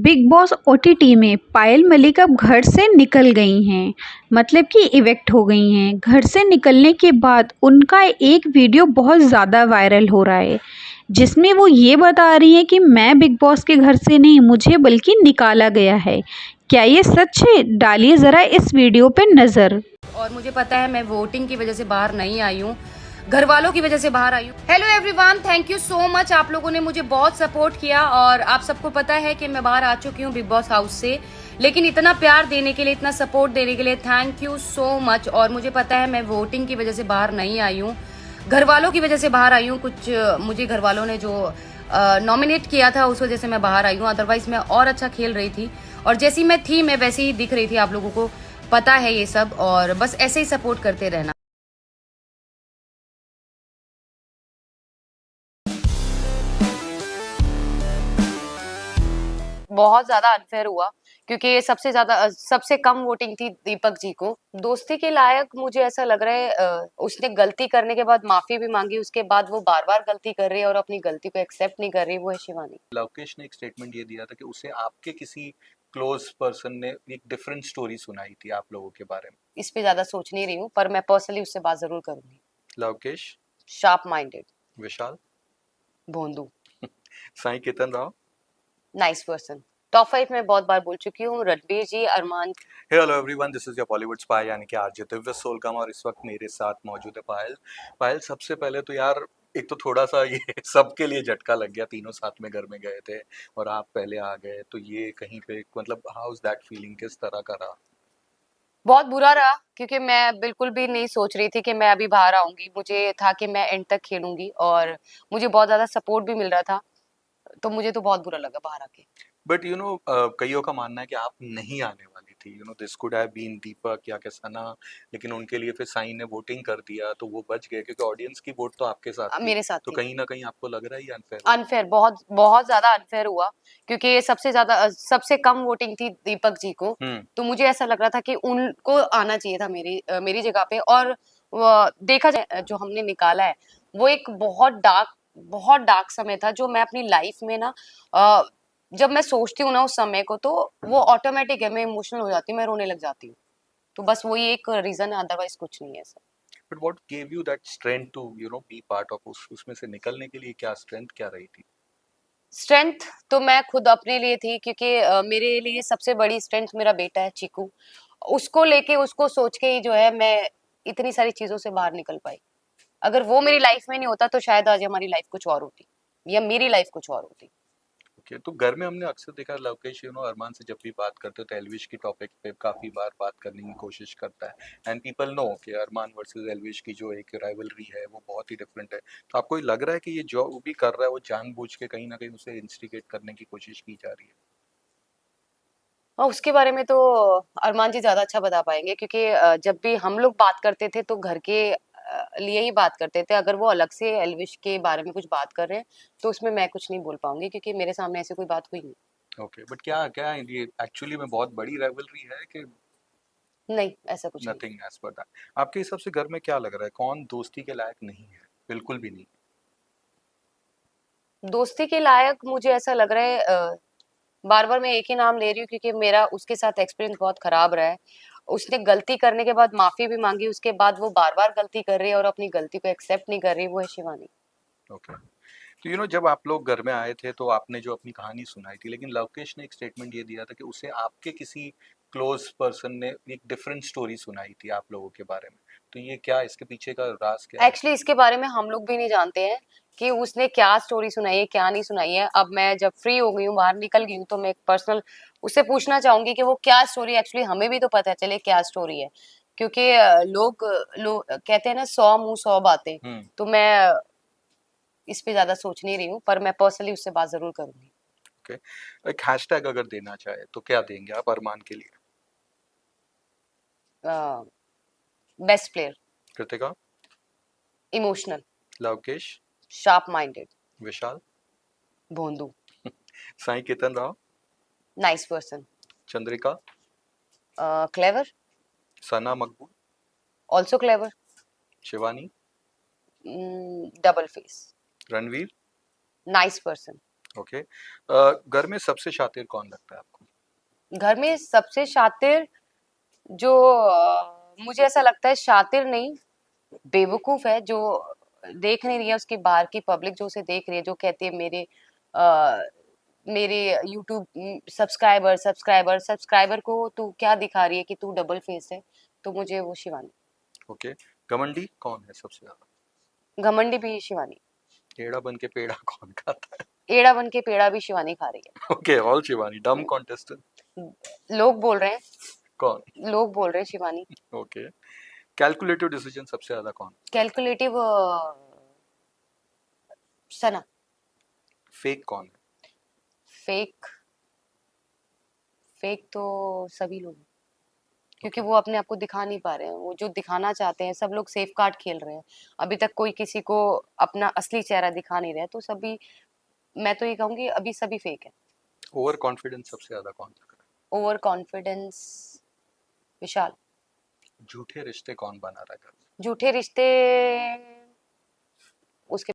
Big boss OTT में पायल मलिक अब घर से निकल गई हैं। मतलब कि इवेक्ट हो गई हैं। घर से निकलने के बाद उनका एक वीडियो बहुत ज़्यादा वायरल हो रहा है, जिसमें वो ये बता रही हैं कि मैं बिग बॉस के घर से नहीं, मुझे बल्कि निकाला गया है। क्या ये सच है? डालिए ज़रा इस वीडियो पे नज़र। और मुझे पता है मैं वोटिंग की वजह से बाहर नहीं आई हूँ, घर वालों की वजह से बाहर आई हूँ। Hello everyone, thank you so much. आप लोगों ने मुझे बहुत सपोर्ट किया और आप सबको पता है कि मैं बाहर आ चुकी हूँ बिग बॉस हाउस से, लेकिन इतना प्यार देने के लिए, इतना सपोर्ट देने के लिए थैंक यू सो मच। और मुझे पता है मैं वोटिंग की वजह से बाहर नहीं आई हूँ, घर वालों की वजह से बाहर आई हूँ। कुछ मुझे घर वालों ने जो नॉमिनेट किया था उस वजह से मैं बाहर आई हूँ, अदरवाइज मैं और अच्छा खेल रही थी और जैसी मैं थी मैं वैसे ही दिख रही थी। आप लोगों को पता है ये सब, और बस ऐसे ही सपोर्ट करते रहना। बहुत ज्यादा अनफेयर हुआ क्योंकि सबसे कम वोटिंग थी दीपक जी को। दोस्ती के लायक मुझे ऐसा लग रहा है, उसने गलती करने के बाद माफी भी मांगी, उसके बाद वो बार बार गलती कर रही है और अपनी गलती को एक्सेप्ट नहीं कर रही। वो है शिवानी। लवकेश ने एक स्टेटमेंट ये दिया था कि उसे आपके किसी क्लोज पर्सन ने एक डिफरेंट स्टोरी सुनाई थी आप लोगों के बारे में। इस पे ज्यादा सोच नहीं रही हूँ, पर मैं पर्सनली उससे बात जरूर करूंगी। लवकेश, शार्प माइंडेड, विशाल, भोंदू, Sai Ketan Rao. Nice person. Top 5 में बहुत बार बोल चुकी हूँ। Ranbir ji, Armaan. Hello everyone, this is your Bollywood spy यानी कि आरजे दिव्य सोलकम, और इस वक्त मेरे साथ मौजूद है पायल। पायल, सबसे पहले तो यार एक तो थोड़ा सा ये सबके लिए झटका लग गया, तीनों साथ में घर में गए थे और आप पहले आ गए, तो ये कहीं पे मतलब हाउ इज दैट फीलिंग, किस तरह का रहा? बहुत बुरा रहा क्योंकि मैं बिल्कुल भी नहीं सोच रही थी कि मैं अभी बाहर आऊंगी। मुझे था कि मैं एंड तक खेलूंगी और मुझे बहुत ज्यादा सपोर्ट भी मिल रहा था, तो मुझे तो बहुत बुरा लगा बाहर आके। बट यू नो, कईयों का मानना है कि आप नहीं आने वाली थी, you know this could have been Deepak या के सना, लेकिन उनके लिए फिर साई ने वोटिंग कर दिया तो वो बच गए क्योंकि ऑडियंस की वोट तो आपके साथ थी। मेरे साथ तो थी। कहीं ना कहीं आपको लग रहा है ये अनफेयर हुआ? अनफेयर, बहुत बहुत ज्यादा अनफेयर हुआ क्योंकि सबसे कम वोटिंग थी दीपक जी को। हम्म। तो मुझे ऐसा लग रहा था कि उनको आना चाहिए था मेरी जगह पे। और देखा जाए जो हमने निकाला है वो एक बहुत डार्क समय था जो मैं अपनी लाइफ में ना, जब मैं सोचती हूँ ना उस समय को, तो वो ऑटोमेटिक है, मैं इमोशनल हो जाती हूँ, मैं रोने लग जाती हूँ। तो बस वही एक रीजन है, अदरवाइज कुछ नहीं है sir. But what gave you that strength to you know be part of उसमें से निकलने के लिए क्या स्ट्रेंथ क्या रही थी? स्ट्रेंथ तो मैं खुद अपने लिए थी क्योंकि मेरे लिए सबसे बड़ी स्ट्रेंथ मेरा बेटा है चीकू। उसको लेके, उसको सोच के ही जो है मैं इतनी सारी चीजों से बाहर निकल पाई। अगर वो मेरी लाइफ में नहीं होता तो शायद आज हमारी लाइफ कुछ और होती, या मेरी लाइफ कुछ और होती। ओके, तो घर में हमने अक्सर देखा लवकेश, यू नो अरमान से जब भी बात करते हो तो एलविश की टॉपिक पे काफी बार बात करने की कोशिश करता है, एंड पीपल नो कि अरमान वर्सेस एलविश की जो एक राइवलरी है वो बहुत ही डिफरेंट है। तो आपको ये लग रहा है कि ये जो वो भी कर रहा है वो जानबूझ के कहीं ना कहीं उसे इंस्टिगेट करने की कोशिश की जा रही है? और उसके बारे में तो अरमान जी ज्यादा अच्छा बता पाएंगे क्योंकि जब भी हम लोग बात करते थे तो घर के लिए ही बात करते थे। अगर वो अलग से एलविश के बारे में कुछ बात कर रहे हैं तो उसमें मैं कुछ नहीं बोल पाऊंगी क्योंकि मेरे सामने ऐसी कोई बात हुई नहीं। ओके, बट क्या क्या ये एक्चुअली में बहुत बड़ी राइवलरी है कि नहीं, ऐसा कुछ नहीं। Nothing as per that? आपके हिसाब से घर में क्या लग रहा है, कौन दोस्ती के लायक नहीं है? बिल्कुल भी नहीं। दोस्ती के लायक मुझे ऐसा लग रहा है, बार बार मैं एक ही नाम ले रही हूँ क्योंकि मेरा उसके साथ एक्सपीरियंस बहुत खराब रहा है। उसने गलती करने के बाद माफी भी मांगी, उसके बाद वो बार बार गलती कर रही है और अपनी गलती को एक्सेप्ट नहीं कर रही। वो है शिवानी। ओके, तो यू नो जब आप लोग घर में आए थे तो आपने जो अपनी कहानी सुनाई थी, लेकिन लवकेश ने एक स्टेटमेंट ये दिया था कि उसे आपके किसी क्लोज पर्सन ने एक डिफरेंट स्टोरी सुनाई थी आप लोगों के बारे में। तो ये क्या, इसके पीछे का राज क्या है? एक्चुअली इसके बारे में हम लोग भी नहीं जानते हैं कि उसने क्या स्टोरी सुनाई है, क्या नहीं सुनाई है। अब मैं जब फ्री हो गई हूँ, बाहर निकल गई हूँ, तो मैं एक पर्सनल उससे पूछना चाहूंगी कि वो क्या स्टोरी, एक्चुअली हमें भी तो पता चले क्या स्टोरी है। क्योंकि लोग कहते हैं ना, 100 मुंह 100 बातें। हम्म। तो मैं इस पे ज्यादा सोच नहीं रही हूँ, पर मैं पर्सनली उससे बात जरूर करूंगी। ओके, एक हैशटैग अगर देना चाहे तो क्या देंगे आप अरमान के लिए? Best player, Kritika, emotional, Luvkesh, sharp minded, Vishal, भोंदू, Sai Ketan Rao, nice person, Chandrika, clever, Sana Maqbool, also clever, Shivani, double face, Ranveer, nice person, okay. घर में सबसे शातिर कौन लगता है आपको? घर में सबसे शातिर जो मुझे ऐसा लगता है शातिर नहीं, बेवकूफ है, जो देख नहीं रही है उसकी बाहर की पब्लिक जो उसे देख रही है, जो कहती है आ, मेरे यूट्यूब सब्सक्राइबर को तू क्या दिखा रही है कि तू डबल फेस है, तो मुझे वो शिवानी। ओके। घमंडी कौन है सबसे ज्यादा? घमंडी भी शिवानी। टेढ़ा बन के पेड़ा कौन खाता है? एड़ा बन के पेड़ा भी शिवानी खा रही ओके, ऑल शिवानी। डम कॉन्टेस्टेंट है। लोग बोल रहे हैं, कौन? लोग बोल रहे हैं शिवानी। ओके। कैलकुलेटिव डिसीजन सबसे ज्यादा कौन? कैलकुलेटिव सना। फेक कौन है? फेक फेक तो सभी लोग हैं, क्योंकि ओके। वो अपने आप को दिखा नहीं पा रहे हैं, वो जो दिखाना चाहते हैं, सब लोग सेफ कार्ड खेल रहे हैं। अभी तक कोई किसी को अपना असली चेहरा दिखा नहीं रहा है, तो सभी, मैं तो ये कहूंगी अभी सभी फेक है। ओवर कॉन्फिडेंस सबसे ज्यादा कौन लग रहा ओवर कॉन्फिडेंस विशाल। है? झूठे रिश्ते कौन बना रहा है घर में? झूठे रिश्ते